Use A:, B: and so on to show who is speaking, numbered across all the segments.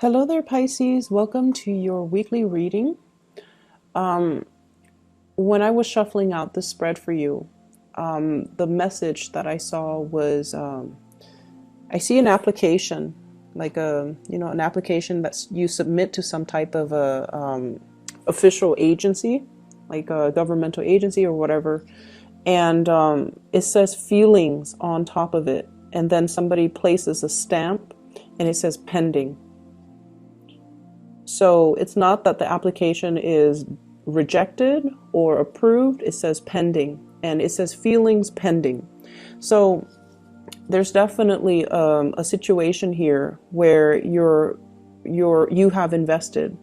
A: Hello there, Pisces. Welcome to your weekly reading. When I was shuffling out the spread for you, the message that I saw was I see an application, like an application that you submit to some type of a official agency, like a governmental agency or whatever, and it says feelings on top of it, and then somebody places a stamp, and it says pending. So it's not that the application is rejected or approved, it says pending, and it says feelings pending. So there's definitely a situation here where you have invested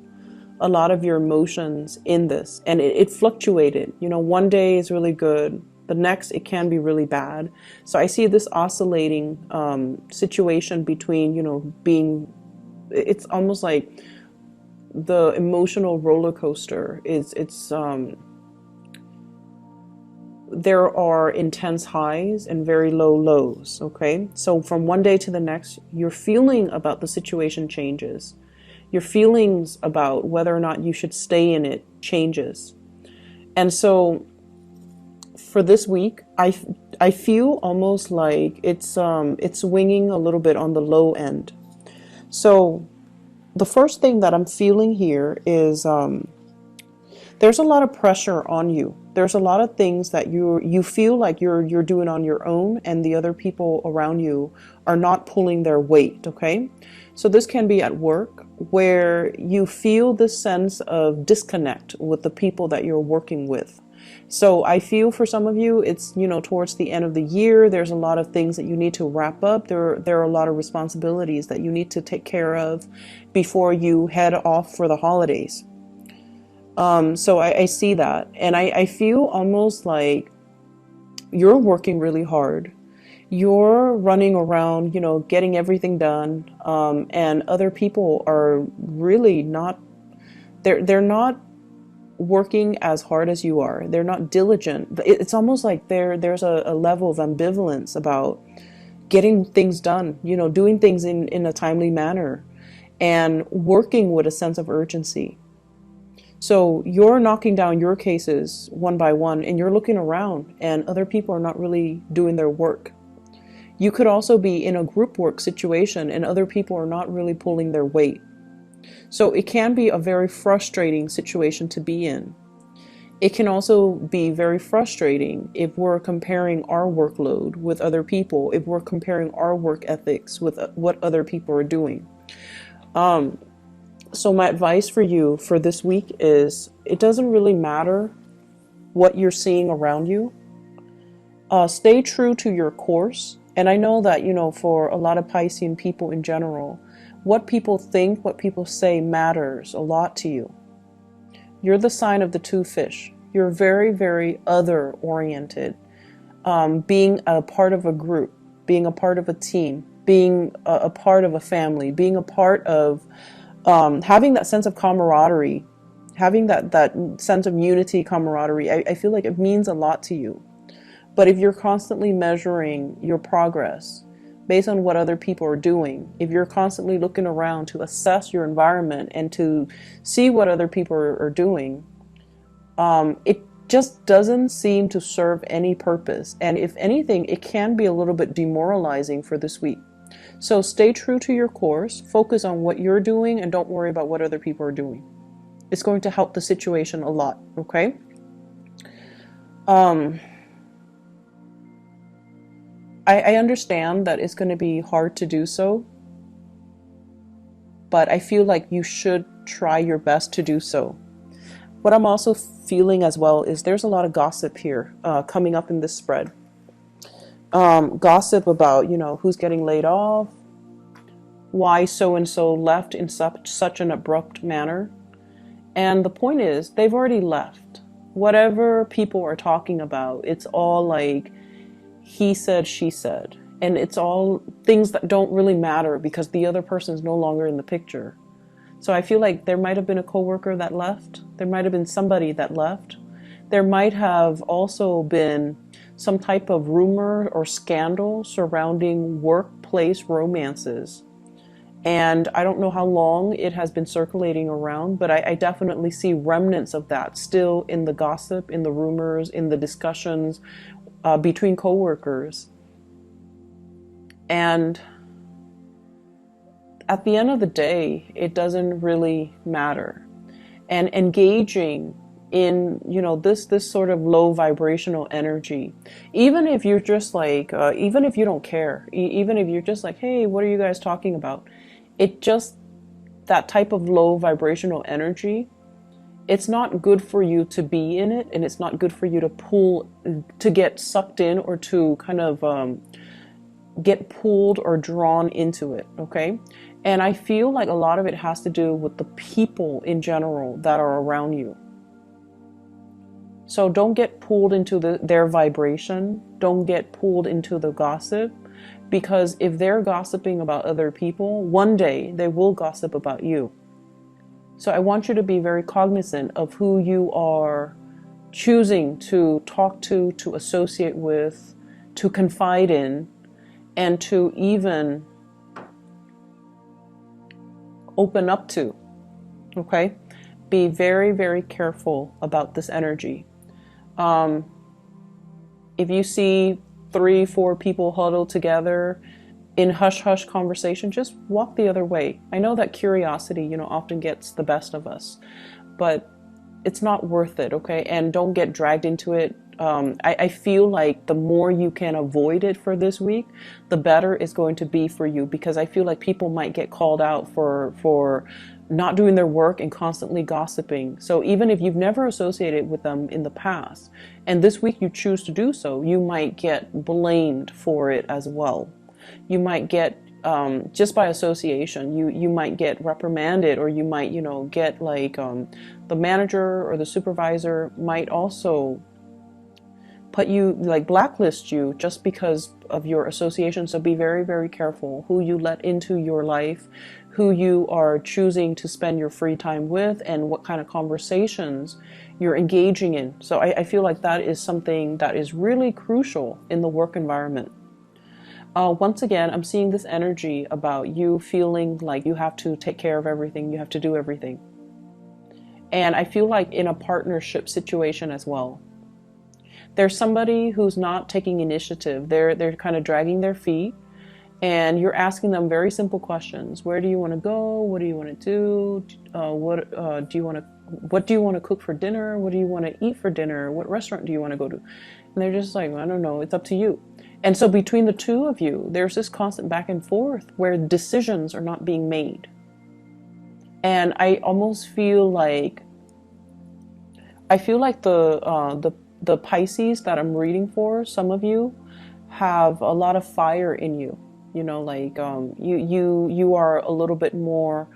A: a lot of your emotions in this, and it fluctuated. One day is really good, the next it can be really bad. So I see this oscillating situation between being, it's almost like the emotional roller coaster it's there are intense highs and very low lows. Okay, so from one day to the next, your feeling about the situation changes. Your feelings about whether or not you should stay in it changes. And so for this week, I feel almost like it's swinging a little bit on the low end. So the first thing that I'm feeling here is there's a lot of pressure on you. There's a lot of things that you feel like you're doing on your own, and the other people around you are not pulling their weight. Okay, so this can be at work, where you feel this sense of disconnect with the people that you're working with. So I feel for some of you, it's, towards the end of the year, there's a lot of things that you need to wrap up. There are a lot of responsibilities that you need to take care of before you head off for the holidays. So I see that, and I feel almost like you're working really hard. You're running around, getting everything done, and other people are really not, they're not working as hard as you are. They're not diligent. It's almost like there's a level of ambivalence about getting things done, doing things in a timely manner and working with a sense of urgency. So you're knocking down your cases one by one, and you're looking around, and other people are not really doing their work. You could also be in a group work situation, and other people are not really pulling their weight. So it can be a very frustrating situation to be in. It can also be very frustrating if we're comparing our workload with other people, if we're comparing our work ethics with what other people are doing. So my advice for you for this week is, it doesn't really matter what you're seeing around you. Stay true to your course. And I know that, for a lot of Piscean people in general, what people think, what people say matters a lot to you. You're the sign of the two fish. You're very, very other oriented. Being a part of a group, being a part of a team, being a part of a family, being a part of having that sense of camaraderie, having that sense of unity, camaraderie. I feel like it means a lot to you. But if you're constantly measuring your progress based on what other people are doing, if you're constantly looking around to assess your environment and to see what other people are doing, it just doesn't seem to serve any purpose. And if anything, it can be a little bit demoralizing for this week. So stay true to your course, focus on what you're doing, and don't worry about what other people are doing. It's going to help the situation a lot, okay? I understand that it's going to be hard to do so, but I feel like you should try your best to do so. What I'm also feeling as well is there's a lot of gossip here coming up in this spread. Gossip about, who's getting laid off, why so-and-so left in such an abrupt manner. And the point is, they've already left. Whatever people are talking about, it's all like he said, she said. And it's all things that don't really matter because the other person is no longer in the picture. So I feel like there might have been a coworker that left. There might have been somebody that left. There might have also been some type of rumor or scandal surrounding workplace romances. And I don't know how long it has been circulating around, but I definitely see remnants of that still in the gossip, in the rumors, in the discussions between coworkers. And at the end of the day, it doesn't really matter. And engaging in, you know, this sort of low vibrational energy, even if you're just like, even if you don't care, even if you're just like, hey, what are you guys talking about? It just, that type of low vibrational energy, it's not good for you to be in it, and it's not good for you to pull, to get sucked in, or to kind of get pulled or drawn into it, okay? And I feel like a lot of it has to do with the people in general that are around you. So don't get pulled into their vibration. Don't get pulled into the gossip, because if they're gossiping about other people, one day they will gossip about you. So I want you to be very cognizant of who you are choosing to talk to associate with, to confide in, and to even open up to, okay? Be very, very careful about this energy. If you see 3-4 people huddled together in hush-hush conversation, just walk the other way. I know that curiosity, you know, often gets the best of us, but it's not worth it, okay? And don't get dragged into it. I feel like the more you can avoid it for this week, the better it's going to be for you, because I feel like people might get called out for not doing their work and constantly gossiping. So even if you've never associated with them in the past, and this week you choose to do so, you might get blamed for it as well. You might get, just by association, you might get reprimanded, or you might, you know, get like the manager or the supervisor might also put you, like blacklist you, just because of your association. So be very, very careful who you let into your life, who you are choosing to spend your free time with, and what kind of conversations you're engaging in. So I feel like that is something that is really crucial in the work environment. Once again, I'm seeing this energy about you feeling like you have to take care of everything, you have to do everything. And I feel like in a partnership situation as well, there's somebody who's not taking initiative. They're kind of dragging their feet, and you're asking them very simple questions. Where do you want to go? What do you want to do? What do you want to cook for dinner? What do you want to eat for dinner? What restaurant do you want to go to? And they're just like, I don't know, it's up to you. And so between the two of you, there's this constant back and forth where decisions are not being made. And I almost feel like, the Pisces that I'm reading for, some of you have a lot of fire in you. You know, like you are a little bit more,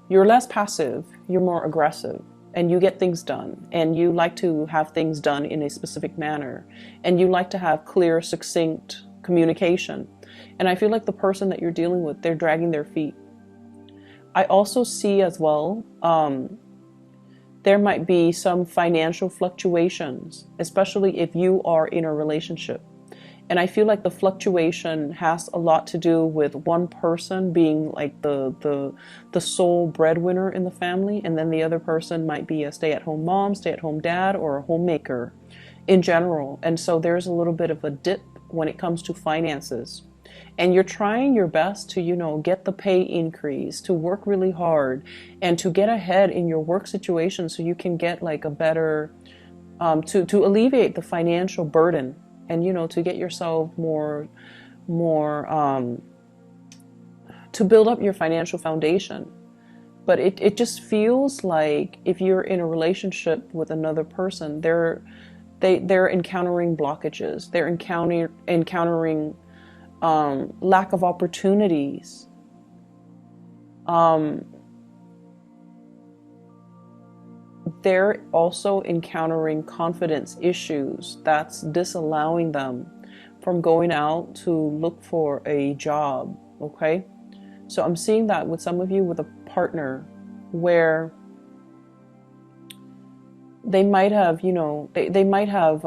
A: you're less passive, you're more aggressive, and you get things done, and you like to have things done in a specific manner, and you like to have clear, succinct communication. And I feel like the person that you're dealing with, they're dragging their feet. I also see as well, there might be some financial fluctuations, especially if you are in a relationship. And I feel like the fluctuation has a lot to do with one person being like the sole breadwinner in the family, and then the other person might be a stay-at-home mom, stay-at-home dad, or a homemaker in general. And so there's a little bit of a dip when it comes to finances. And you're trying your best to, you know, get the pay increase, to work really hard, and to get ahead in your work situation so you can get like a better, to alleviate the financial burden, and, you know, to get yourself more, to build up your financial foundation. But it just feels like if you're in a relationship with another person, they're encountering blockages. They're encountering lack of opportunities. They're also encountering confidence issues that's disallowing them from going out to look for a job, okay? So I'm seeing that with some of you with a partner where they might have, you know, they might have,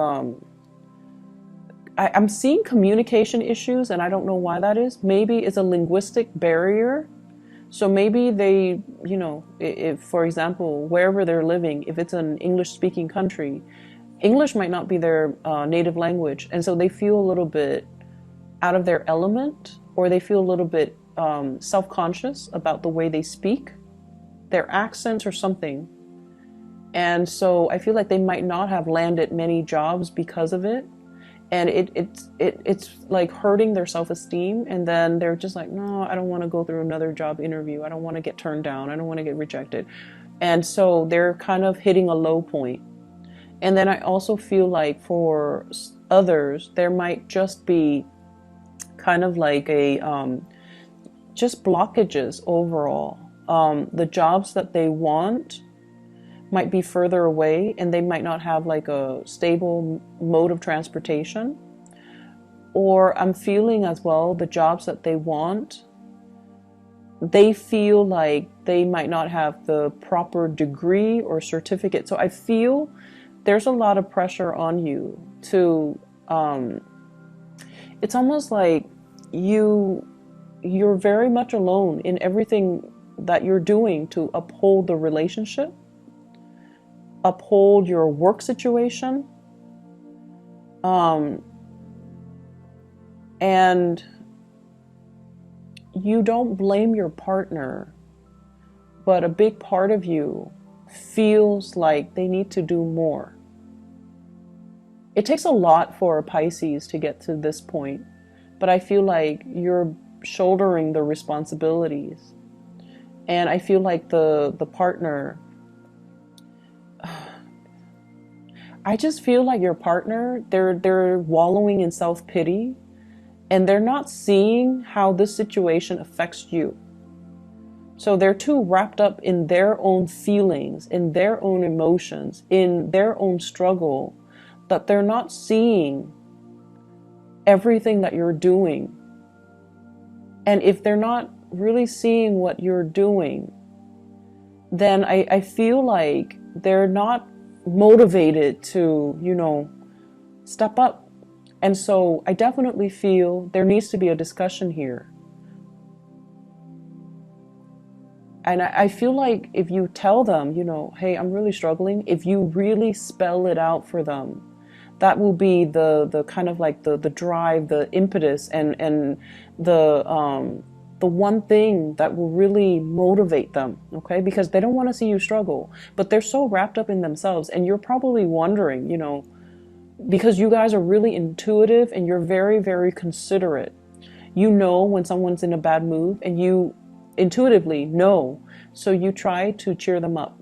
A: I'm seeing communication issues, and I don't know why that is. Maybe it's a linguistic barrier. So maybe they, you know, if, for example, wherever they're living, if it's an English-speaking country, English might not be their native language. And so they feel a little bit out of their element, or they feel a little bit self-conscious about the way they speak, their accents or something. And so I feel like they might not have landed many jobs because of it. And it's like hurting their self-esteem. And then they're just like, no, I don't want to go through another job interview. I don't want to get turned down. I don't want to get rejected. And so they're kind of hitting a low point. And then I also feel like for others, there might just be kind of like a just blockages overall. The jobs that they want might be further away, and they might not have like a stable mode of transportation. Or I'm feeling as well, the jobs that they want, they feel like they might not have the proper degree or certificate. So I feel there's a lot of pressure on you to, it's almost like you're very much alone in everything that you're doing to uphold the relationship, uphold your work situation, and you don't blame your partner, but a big part of you feels like they need to do more. It takes a lot for a Pisces to get to this point, but I feel like you're shouldering the responsibilities. And I feel like the partner, I just feel like your partner, they're wallowing in self-pity, and they're not seeing how this situation affects you. So they're too wrapped up in their own feelings, in their own emotions, in their own struggle, that they're not seeing everything that you're doing. And if they're not really seeing what you're doing, then I feel like they're not motivated to, you know, step up. And so I definitely feel there needs to be a discussion here. And I feel like if you tell them, you know, hey, I'm really struggling, if you really spell it out for them, that will be the kind of like the drive, the impetus, and the one thing that will really motivate them, okay? Because they don't want to see you struggle, but they're so wrapped up in themselves. And you're probably wondering, you know, because you guys are really intuitive and you're very, very considerate. You know when someone's in a bad mood, and you intuitively know. So you try to cheer them up.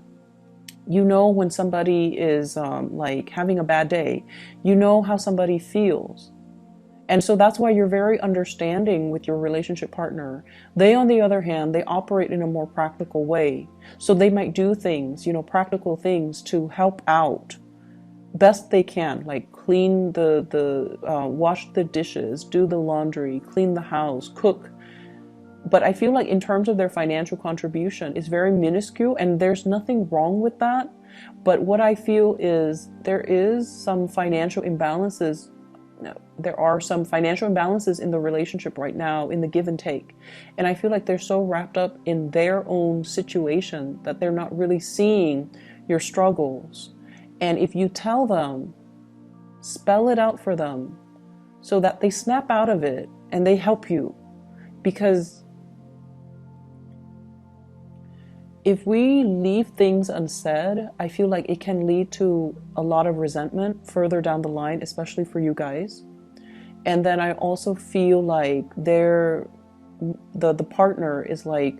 A: You know when somebody is like having a bad day. You know how somebody feels. And so that's why you're very understanding with your relationship partner. They, on the other hand, they operate in a more practical way. So they might do things, you know, practical things to help out best they can, like clean wash the dishes, do the laundry, clean the house, cook. But I feel like in terms of their financial contribution, it's very minuscule, and there's nothing wrong with that. But what I feel is there is some financial imbalances. There are some financial imbalances in the relationship right now, in the give and take. And I feel like they're so wrapped up in their own situation that they're not really seeing your struggles. And if you tell them, spell it out for them so that they snap out of it and they help you. Because if we leave things unsaid, I feel like it can lead to a lot of resentment further down the line, especially for you guys. And then I also feel like the partner is like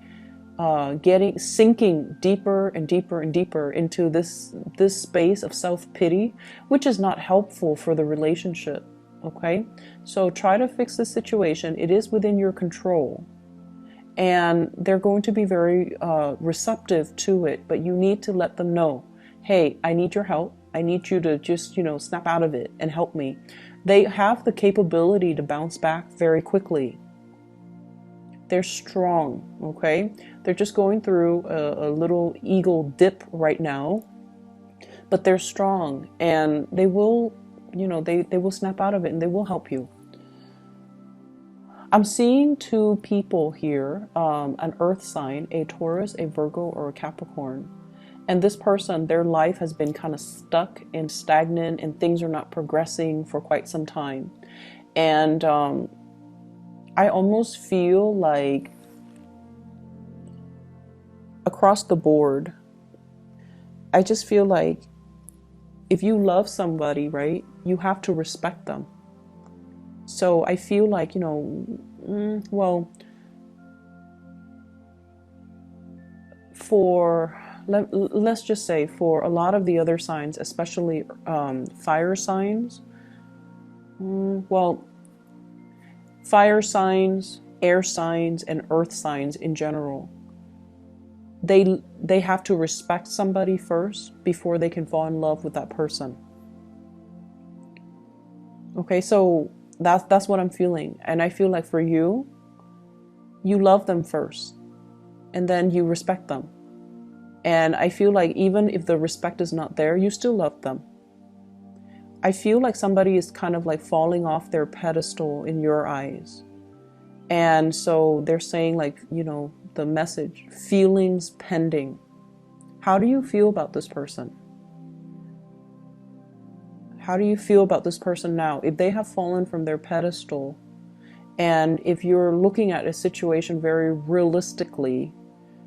A: sinking deeper and deeper and deeper into this space of self-pity, which is not helpful for the relationship. Okay, so try to fix the situation. It is within your control, and they're going to be very receptive to it, but you need to let them know, hey, I need your help. I need you to just, you know, snap out of it and help me. They have the capability to bounce back very quickly. They're strong, okay? They're just going through a little ego dip right now, but they're strong, and they will you know, they will snap out of it and they will help you. I'm seeing two people here, an earth sign, a Taurus, a Virgo, or a Capricorn. And this person, their life has been kind of stuck and stagnant and things are not progressing for quite some time. And I almost feel like across the board, I just feel like if you love somebody, right, you have to respect them. So I feel like, you know, well, let's just say for a lot of the other signs, especially fire signs, well, fire signs, air signs, and earth signs in general, they have to respect somebody first before they can fall in love with that person. Okay, so that's what I'm feeling. And I feel like for you, you love them first and then you respect them. And I feel like even if the respect is not there, you still love them. I feel like somebody is kind of like falling off their pedestal in your eyes. And so they're saying, like, you know, the message, feelings pending. How do you feel about this person? How do you feel about this person now? If they have fallen from their pedestal, and if you're looking at a situation very realistically,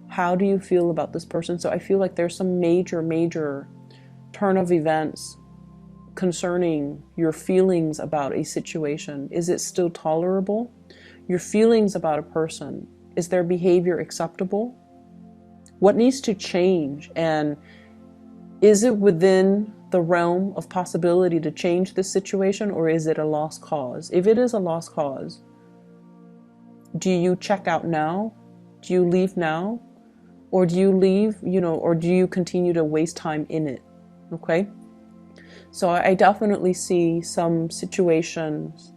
A: how do you feel about this person? So I feel like there's some major turn of events concerning your feelings about a situation. Is it still tolerable? Your feelings about a person, is their behavior acceptable? What needs to change? And is it within the realm of possibility to change this situation, or is it a lost cause? If it is a lost cause, do you check out now? Do you leave now? Or do you leave, you know, or do you continue to waste time in it? Okay? So I definitely see some situations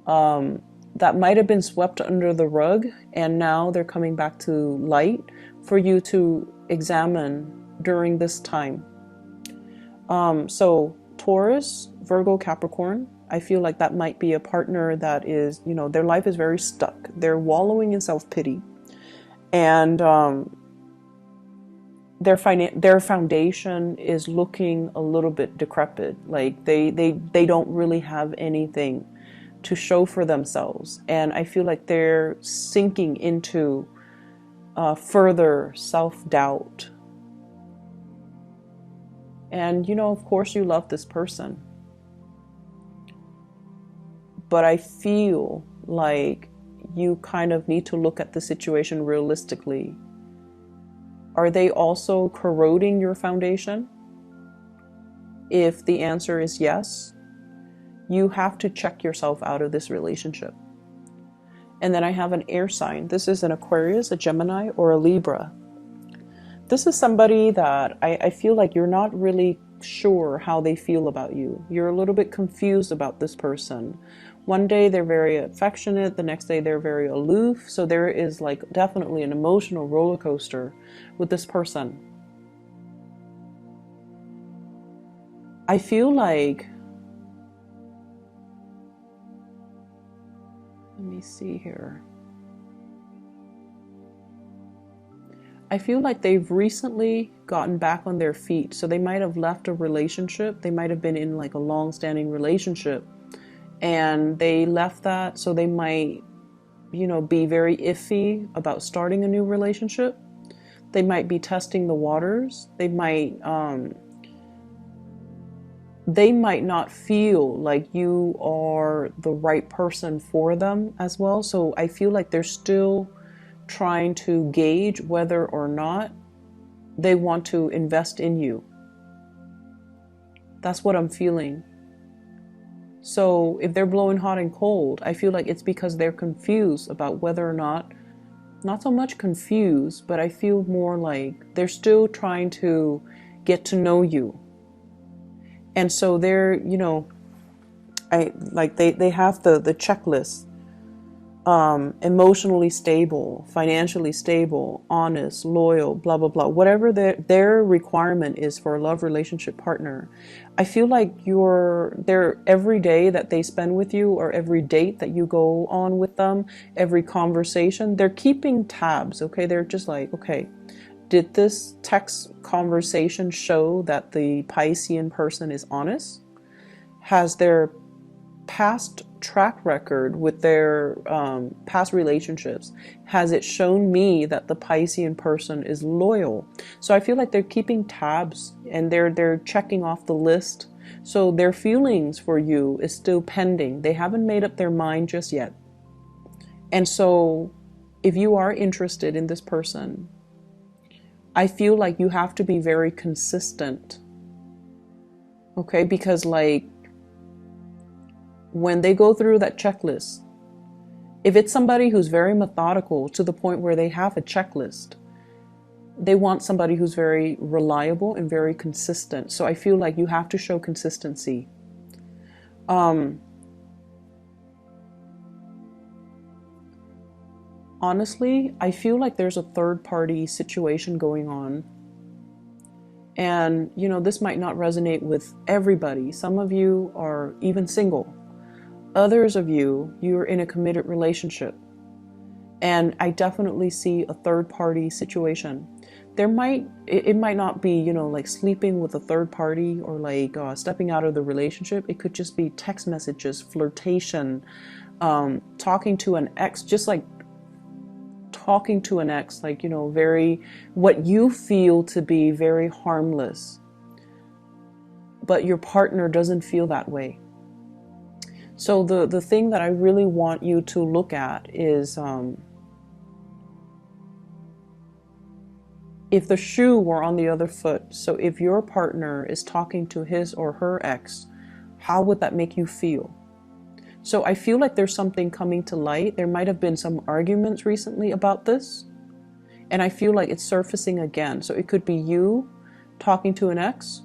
A: that might have been swept under the rug, and now they're coming back to light for you to examine during this time. So Taurus, Virgo, Capricorn, I feel like that might be a partner that is, you know, their life is very stuck. They're wallowing in self-pity. And their foundation is looking a little bit decrepit. Like they don't really have anything to show for themselves. And I feel like they're sinking into further self-doubt. And, you know, of course you love this person. But I feel like you kind of need to look at the situation realistically. Are they also corroding your foundation? If the answer is yes, you have to check yourself out of this relationship. And then I have an air sign. This is an Aquarius, a Gemini, or a Libra. This is somebody that I feel like you're not really sure how they feel about you. You're a little bit confused about this person. One day they're very affectionate, the next day they're very aloof. So there is like definitely an emotional roller coaster with this person. I feel like, let me see here. I feel like they've recently gotten back on their feet. So they might have left a relationship. They might have been in like a long-standing relationship and they left that. So they might, you know, be very iffy about starting a new relationship. They might be testing the waters. They might not feel like you are the right person for them as well. So I feel like they're still trying to gauge whether or not they want to invest in you. That's what I'm feeling. So if they're blowing hot and cold, I feel like it's because they're confused about whether or not so much confused, but I feel more like they're still trying to get to know you. And so they're, you know, they have the checklist. emotionally stable, financially stable, honest, loyal, blah, blah, blah, whatever their requirement is for a love relationship partner. I feel like every day that they spend with you, or every date that you go on with them, every conversation, they're keeping tabs. Okay. They're just like, okay, did this text conversation show that the Piscean person is honest? Has their past track record with their past relationships, has it shown me that the Piscean person is loyal? So I feel like they're keeping tabs, and they're checking off the list. So their feelings for you is still pending. They haven't made up their mind just yet. And so if you are interested in this person, I feel like you have to be very consistent. Okay, because like, when they go through that checklist, if it's somebody who's very methodical to the point where they have a checklist, they want somebody who's very reliable and very consistent. So I feel like you have to show consistency. Honestly, I feel like there's a third party situation going on. And, this might not resonate with everybody. Some of you are even single. Others of you're in a committed relationship. And I definitely see a third party situation. It might not be, like sleeping with a third party, or like stepping out of the relationship. It could just be text messages, flirtation, talking to an ex, just like talking to an ex, like, very, what you feel to be very harmless, but your partner doesn't feel that way. So the thing that I really want you to look at is, if the shoe were on the other foot. So if your partner is talking to his or her ex, how would that make you feel? So I feel like there's something coming to light. There might have been some arguments recently about this, and I feel like it's surfacing again. So it could be you talking to an ex,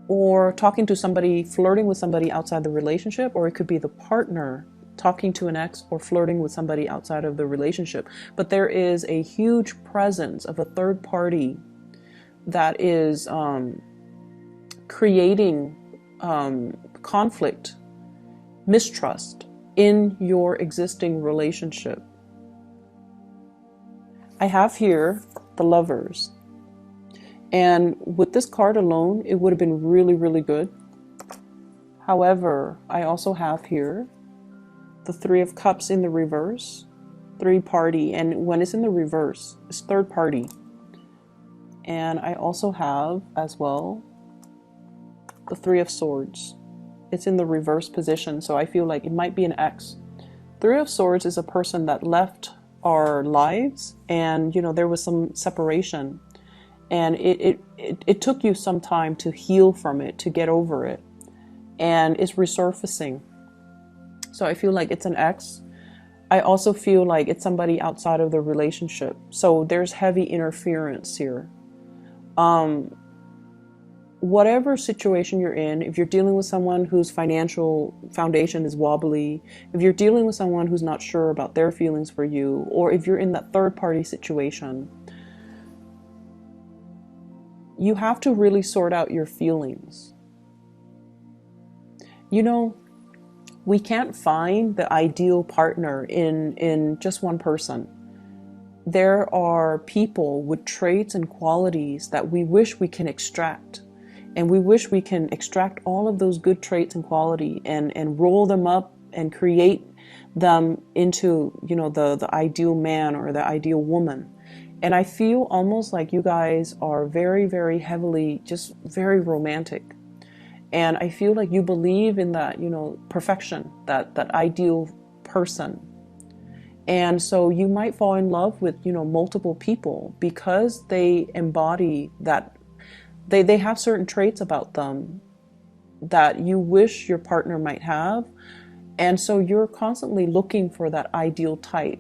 A: or talking to somebody, flirting with somebody outside the relationship, or it could be the partner talking to an ex or flirting with somebody outside of the relationship. But there is a huge presence of a third party that is creating conflict, mistrust in your existing relationship. I have here the Lovers. And with this card alone, it would have been really, really good. However, I also have here the Three of Cups in the reverse, three party. And when it's in the reverse, it's third party. And I also have as well the Three of Swords. It's in the reverse position, so I feel like it might be an ex. Three of Swords is a person that left our lives, and there was some separation. And it took you some time to heal from it, to get over it. And it's resurfacing. So I feel like it's an ex. I also feel like it's somebody outside of the relationship. So there's heavy interference here. Whatever situation you're in, if you're dealing with someone whose financial foundation is wobbly, if you're dealing with someone who's not sure about their feelings for you, or if you're in that third party situation, you have to really sort out your feelings. We can't find the ideal partner in just one person. There are people with traits and qualities that we wish we can extract. And we wish we can extract all of those good traits and quality and roll them up and create them into, the ideal man or the ideal woman. And I feel almost like you guys are very, very heavily, just very romantic. And I feel like you believe in that, perfection, that ideal person. And so you might fall in love with, multiple people because they embody that. They have certain traits about them that you wish your partner might have. And so you're constantly looking for that ideal type.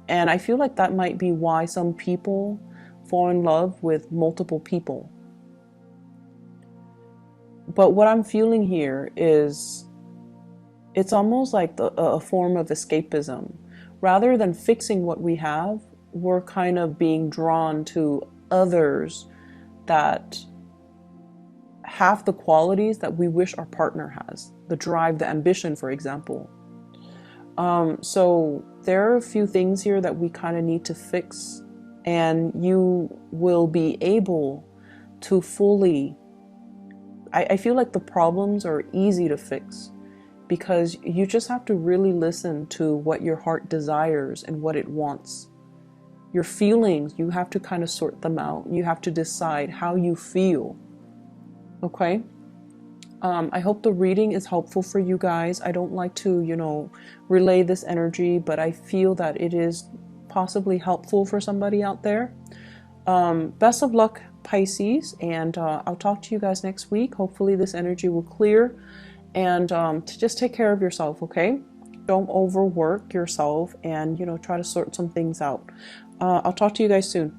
A: And I feel like that might be why some people fall in love with multiple people. But what I'm feeling here is It's almost like a form of escapism. Rather than fixing what we have, we're kind of being drawn to others that have the qualities that we wish our partner has. The drive, the ambition, for example. So there are a few things here that we kind of need to fix, and you will be able to fully, I feel like the problems are easy to fix because you just have to really listen to what your heart desires and what it wants. Your feelings, you have to kind of sort them out. You have to decide how you feel. Okay? I hope the reading is helpful for you guys. I don't like to, relay this energy, but I feel that it is possibly helpful for somebody out there. Best of luck, Pisces, and I'll talk to you guys next week. Hopefully this energy will clear, and to just take care of yourself, okay? Don't overwork yourself, and try to sort some things out. I'll talk to you guys soon.